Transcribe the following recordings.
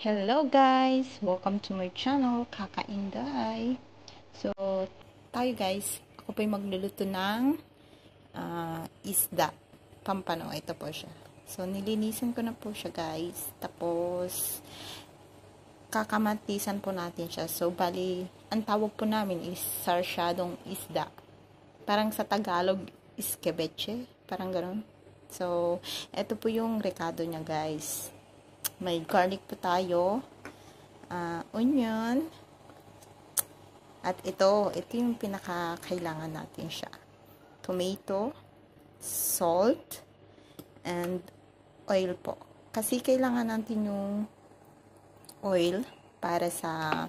Hello guys! Welcome to my channel, Kakainday. So, tayo guys, ako po yung magluluto ng isda. Pampano, ito po siya. So, nilinisan ko na po siya guys. Tapos, kakamatisan po natin siya. So, bali, ang tawag po namin is sarsyadong isda. Parang sa Tagalog, escabeche. Parang gano'n. So, ito po yung rekado niya guys. May garlic po tayo, onion, at ito yung pinakakailangan natin siya. Tomato, salt, and oil po. Kasi kailangan natin yung oil para sa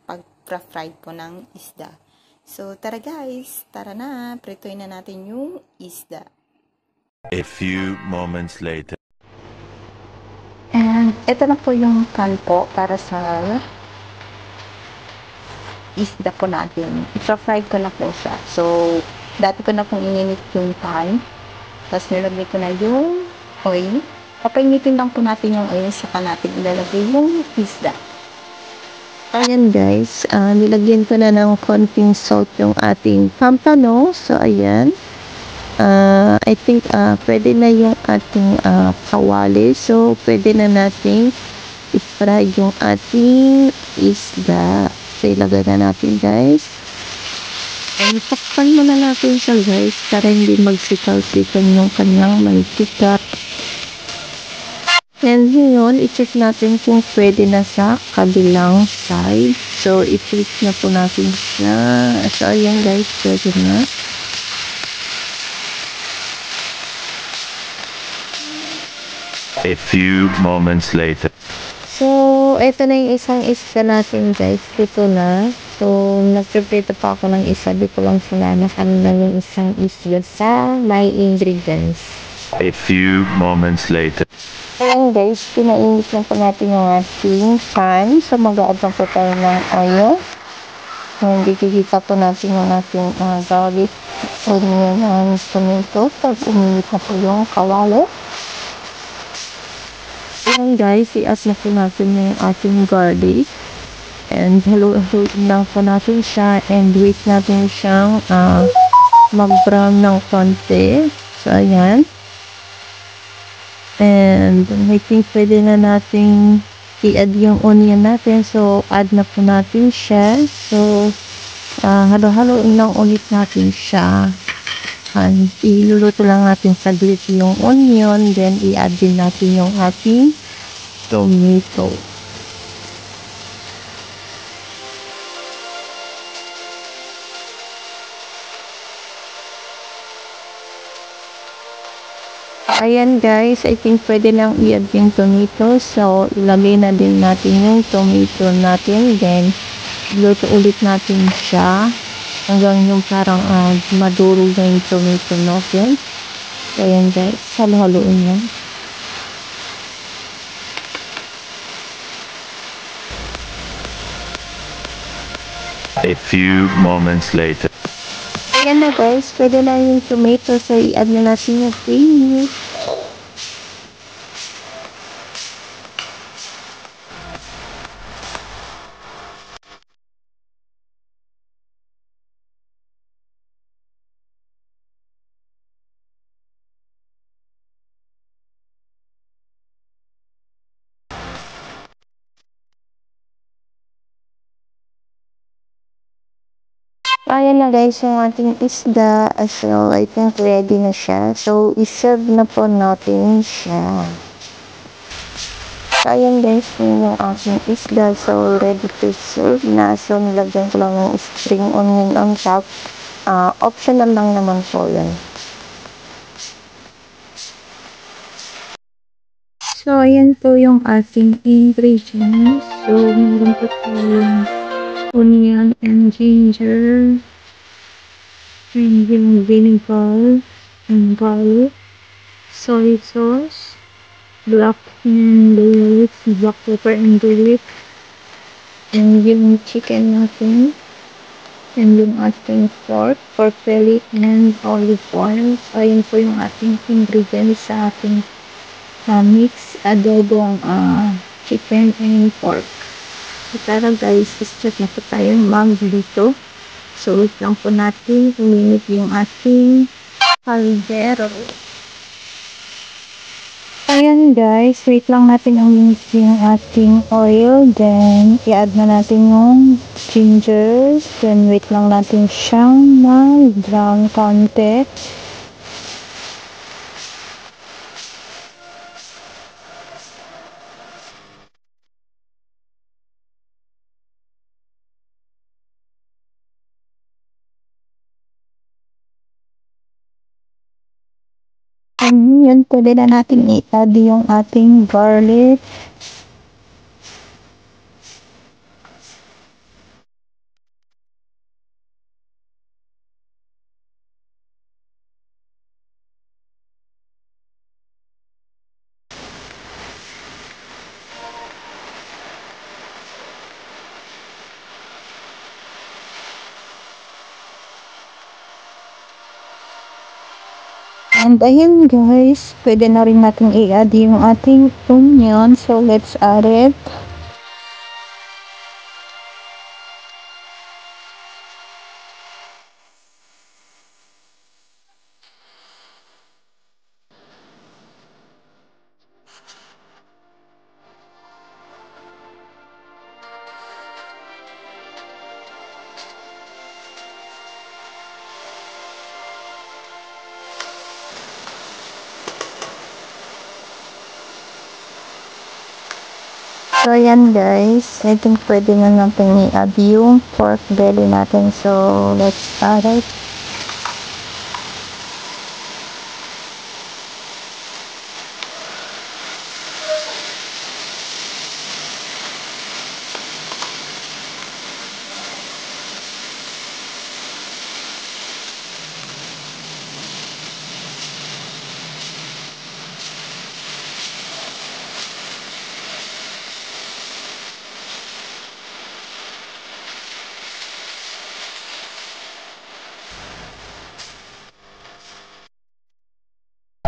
pag-fry po ng isda. So, tara guys, tara na, prituin na natin yung isda. A few moments later. And ito na po yung pan po para sa isda po natin. I-fry ko na po siya. So, dati ko na pong ininit yung pan. Tapos nilagay ko na yung oil. Papainitin lang po natin yung oil. Saka natin ilalagay yung isda. Ayan guys, nilagyan ko na ng konting salt yung ating pampano. So, ayan. I think pwede na yung ating kawali. So, pwede na natin i-fry yung ating isda. So, ilagay na natin guys. And takpan muna natin siya guys para hindi magsikaw-sikan yung kanyang mantika. And yun, i-check natin kung pwede na sa kabilang side. So, i-flip na po natin siya. So, ayan guys, pwede na. A few moments later. So, ito na yung isang isda natin guys. Ito na. So, nag-prepare pa ako ng isa. Di ko lang sinama na yung isang isda sa my ingredients. A few moments later. Ayan guys, pinainit lang po natin yung ating pan. So, mag-add lang po tayo ng oil. And kikita po natin yung ating garlic, onion, and tomato. Tapos, uminit na po yung kawali. Ayan guys, i-add na po natin yung ating garlic. And haluin lang po natin siya. And wait natin siyang mag-brown ng konti. So, ayan. And I think pwede na natin i-add yung onion natin. So, add na po natin siya. So, halo-haloin lang ulit natin siya. And iluluto lang natin saglit yung onion. Then, i-add din natin yung ating tomato. Ayan guys, I think pwede lang i-add yung tomato. So, ilagay na din natin yung tomato natin. Then, luto ulit natin siya. Hanggang yung parang madurog na yung tomato natin. So, ayan guys, halo-haloin yan. A few moments later. Ayan na guys, pwede na yung tomato. So, i-add na natin yung cream. Ayan na guys, yung ating isda. So, I think ready na siya. So, i-serve na po natin siya. So, ayan guys, yung ating isda. So, ready to serve na. So, nilagyan ko lang ng spring onion on top. Optional lang naman po yan. So, ayan po yung ating ingredients. So, meron po tayong onion and ginger, and yung vinegar and garlic, soy sauce, black pepper and garlic, and yung chicken natin, and yung ating pork belly, and olive oil. So, ayun po yung ating ingredients sa ating mix adobong chicken and pork. So, tara guys, start na po tayo magluto. So, wait lang po natin uminit yung ating kaldero. Ayan guys, wait lang natin uminit yung ating oil. Then, i-add na natin yung ginger. Then, wait lang natin siyang mag-brown konti. And yun, pwede na natin i-add yung ating garlic. And ayun guys, pwede na rin natin i-add yung ating onion. So, let's add it. So, ayan guys. I think pwede na natin i-add yung pork belly natin. So, let's add it.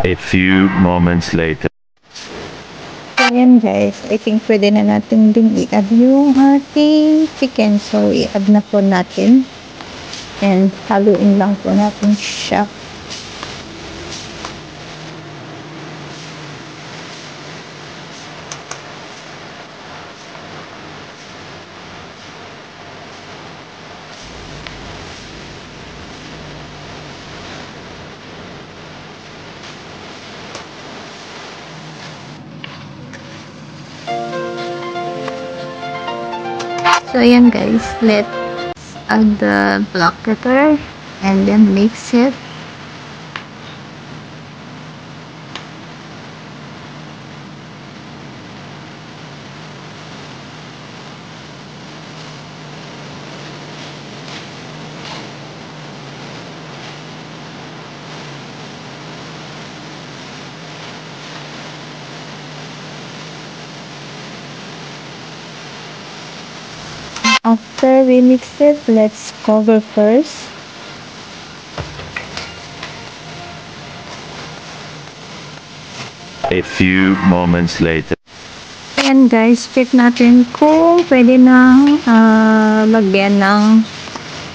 A few moments later. So, ayan guys. I think pwede na natin din i-add yung ating chicken. So, i-add na po natin. And haluin lang po natin siya. So, ayan guys, let's add the black pepper and then mix it. After we mix it, let's cover first. A few moments later. Ayan guys, check natin kung pwede nang lagyan ng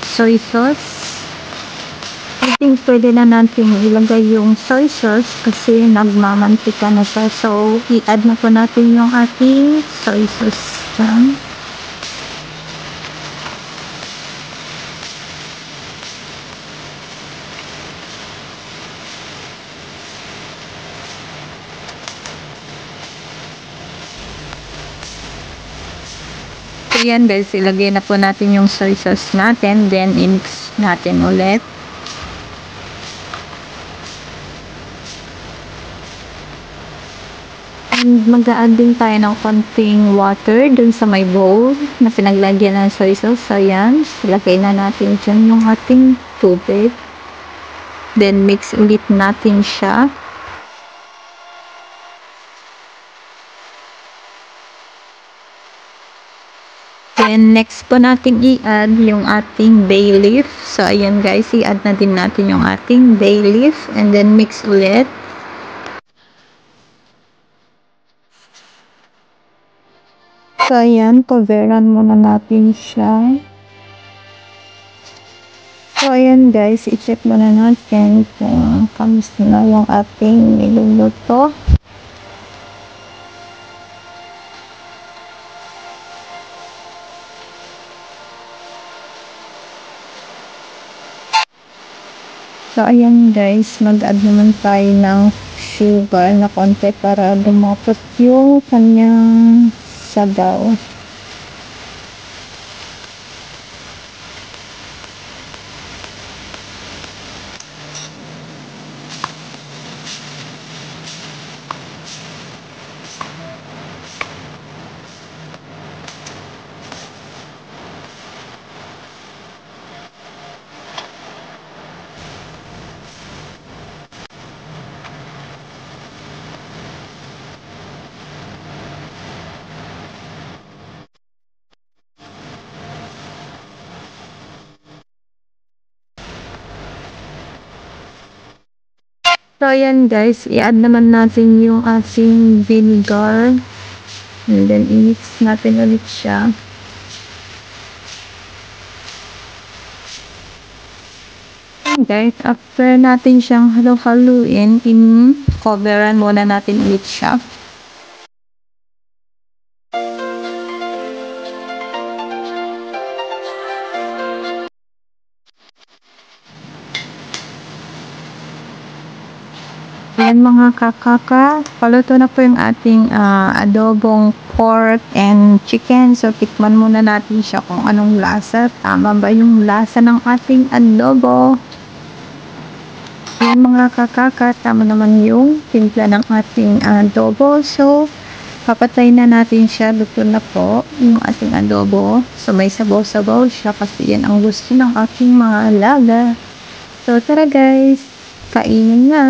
soy sauce. I think pwede na natin ilagay yung soy sauce kasi nagmamantika na siya. So, i-add na po natin yung ating soy sauce dyan. So, yan guys, ilagay na po natin yung soy sauce natin. Then, i-mix natin ulit. And mag-a-add din tayo ng konting water dun sa may bowl na pinaglagyan ng soy sauce. So, yan. Ilagay na natin dyan yung ating tubig. Then, mix ulit natin siya. Then, next po natin i-add yung ating bay leaf. So, ayan guys, i-add na din natin yung ating bay leaf. And then, mix ulit. So, ayan, coveran muna natin siya. So, ayan guys, i-check muna natin kung kamusta na yung ating niluluto. So, ayan guys, mag-add naman tayo ng sugar na konti para lumapot yung kanyang sabaw. So, ayan guys, i-add naman natin yung ating vinegar. And then, i-mix natin ulit siya. And guys, after natin siyang halu-haluin, coveran muna natin ulit siya. Ayan mga kakaka, paluto na po yung ating adobong pork and chicken. So, tikman muna natin siya kung anong lasa. Tama ba yung lasa ng ating adobo? Ayan mga kakaka, tama naman yung timpla ng ating adobo. So, papatay na natin siya. Luto na po yung ating adobo. So, may sabaw-sabaw siya kasi yan ang gusto ng aking mga alaga. So, tara guys, kainin na!